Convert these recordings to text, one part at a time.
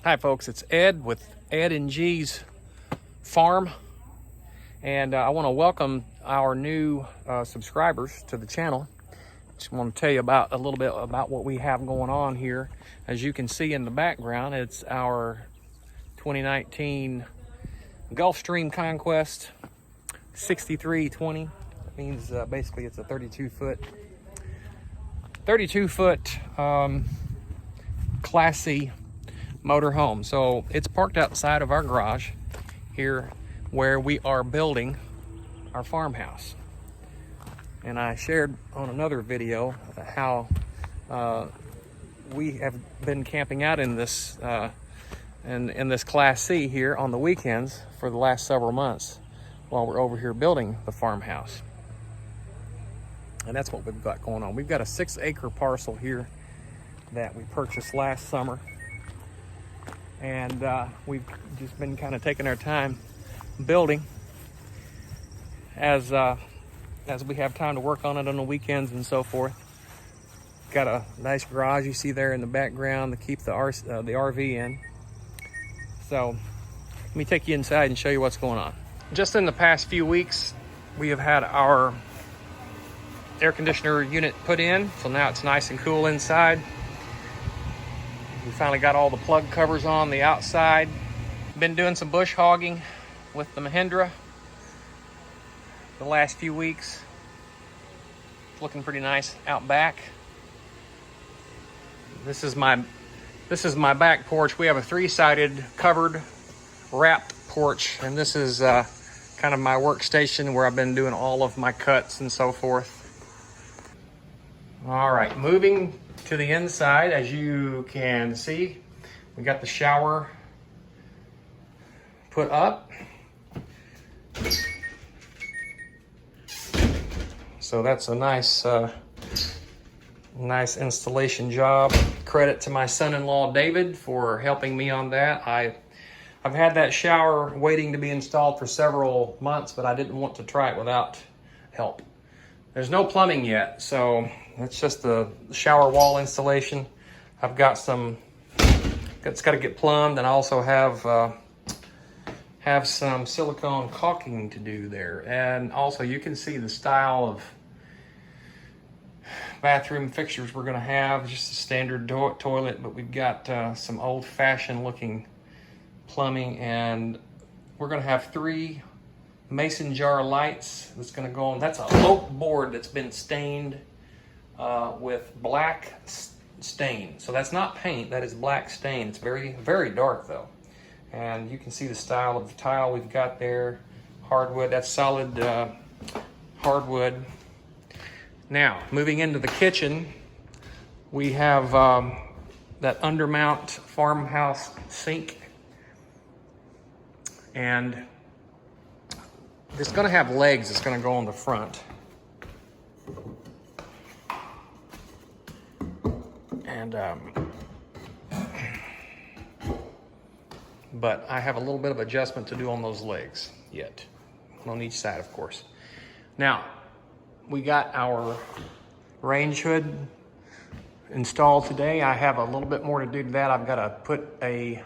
Hi folks, it's Ed with Ed and G's Farm, and I want to welcome our new subscribers to the channel. Just want to tell you about a little bit about what we have going on here. As you can see in the background, it's our 2019 Gulfstream Conquest 6320. Means basically it's a 32 foot Class C motor home. So it's parked outside of our garage here where we are building our farmhouse. And I shared on another video how we have been camping out in this in this Class C here on the weekends for the last several months while we're over here building the farmhouse. And that's what we've got going on. We've got a 6-acre parcel here that we purchased last summer. And we've just been kind of taking our time building as we have time to work on it on the weekends and so forth. Got a nice garage you see there in the background to keep the RV in. So let me take you inside and show you what's going on. Just in the past few weeks, we have had our air conditioner unit put in, so now it's nice and cool inside. We finally got all the plug covers on the outside. Been doing some bush hogging with the Mahindra the last few weeks. It's looking pretty nice out back. This is my back porch. We have a 3-sided covered wrapped porch, and this is kind of my workstation where I've been doing all of my cuts and so forth. All right, moving to the inside, as you can see, we got the shower put up. So that's a nice installation job. Credit to my son-in-law David for helping me on that. I've had that shower waiting to be installed for several months, but I didn't want to try it without help. There's no plumbing yet, so it's just the shower wall installation. I've got it's got to get plumbed, and I also have some silicone caulking to do there. And also you can see the style of bathroom fixtures we're going to have. Just a standard toilet, but we've got some old-fashioned looking plumbing, and we're going to have 3 mason jar lights that's going to go on. That's a oak board that's been stained with black stain. So that's not paint, that is black stain. It's very, very dark though. And you can see the style of the tile we've got there. Hardwood, that's solid hardwood. Now, moving into the kitchen, we have that undermount farmhouse sink. And it's going to have legs. It's going to go on the front. And but I have a little bit of adjustment to do on those legs yet. On each side, of course. Now, we got our range hood installed today. I have a little bit more to do to that. I've got to put a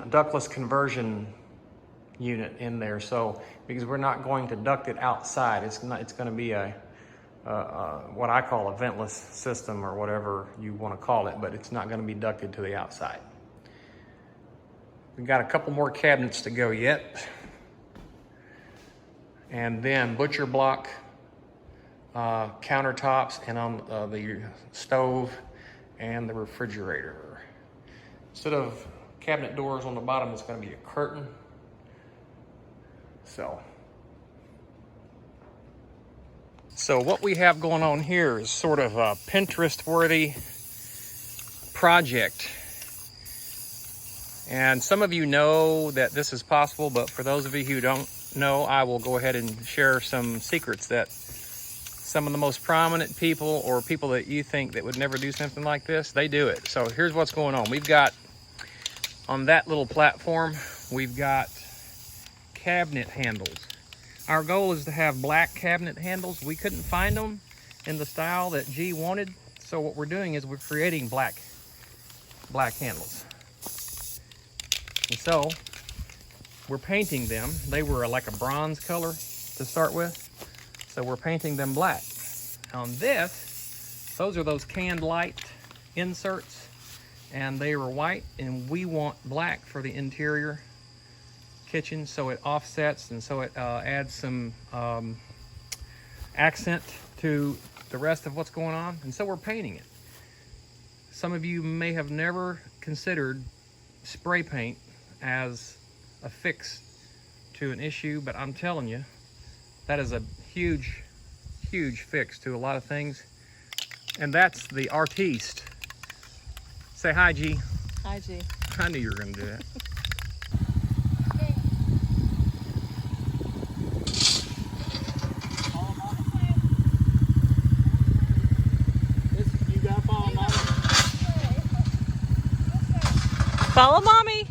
ductless conversion unit in there. So because we're not going to duct it outside, it's going to be what I call a ventless system, or whatever you want to call it, but it's not going to be ducted to the outside. We've got a couple more cabinets to go yet, and then butcher block countertops, and on the stove and the refrigerator. Instead of cabinet doors on the bottom, it's going to be a curtain. So what we have going on here is sort of a Pinterest-worthy project. And some of you know that this is possible, but for those of you who don't know, I will go ahead and share some secrets that some of the most prominent people, or people that you think that would never do something like this, they do it. So here's what's going on. We've got, on that little platform, we've got cabinet handles. Our goal is to have black cabinet handles. We couldn't find them in the style that G wanted. So what we're doing is we're creating black black handles. And so we're painting them. They were like a bronze color to start with, so we're painting them black. On this, those are those canned light inserts, and they were white, and we want black for the interior kitchen, so it offsets, and so it adds some accent to the rest of what's going on, and so we're painting it. Some of you may have never considered spray paint as a fix to an issue, but I'm telling you, that is a huge, huge fix to a lot of things. And that's the artiste. Say hi, G. Hi, G. I knew you were going to do that. You gotta follow Mommy. Follow Mommy.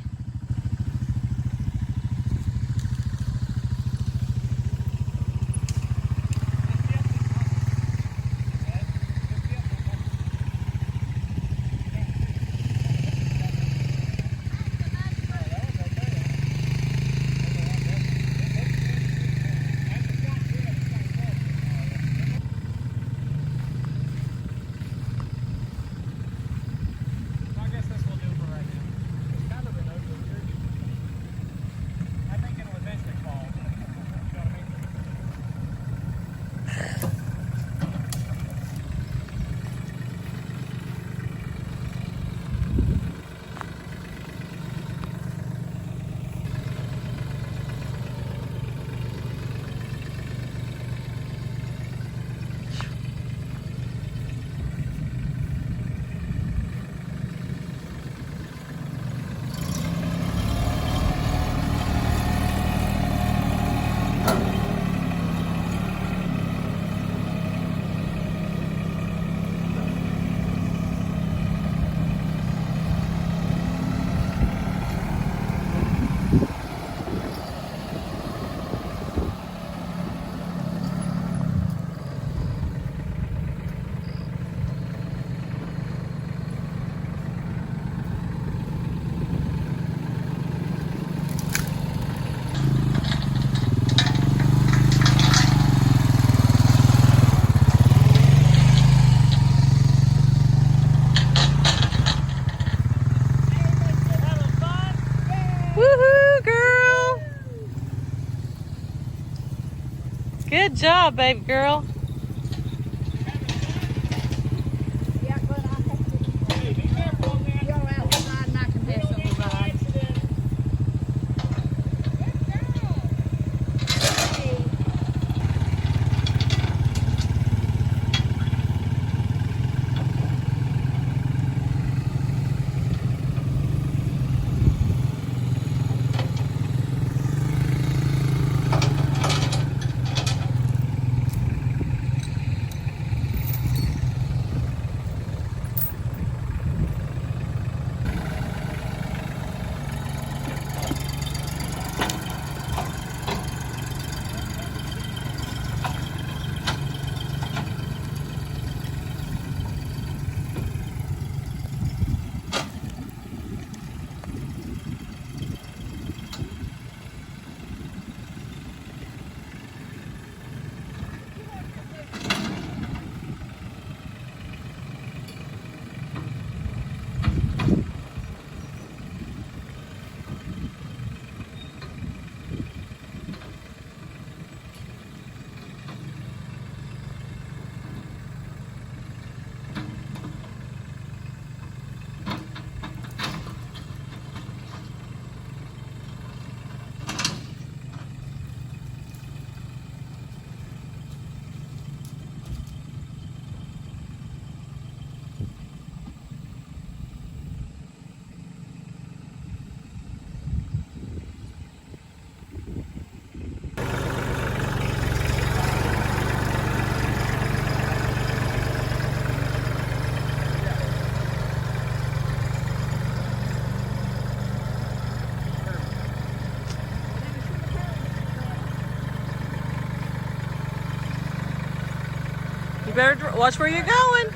Good job, baby girl. Yeah, but I have to go outside and I can have some of mine. You better watch where you're going.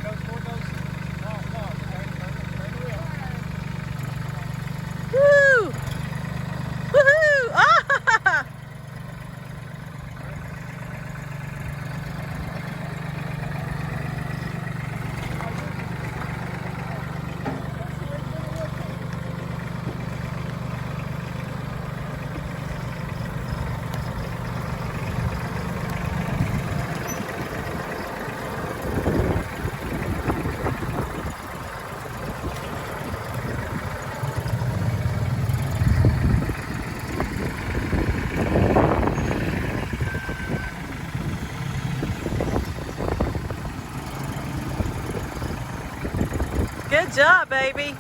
Good job, baby.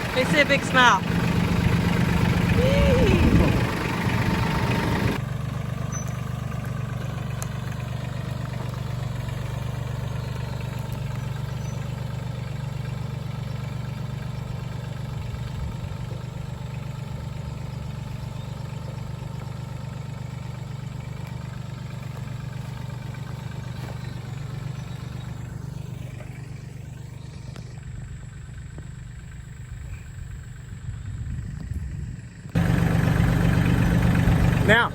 Let me see a big smile. Yee. Now,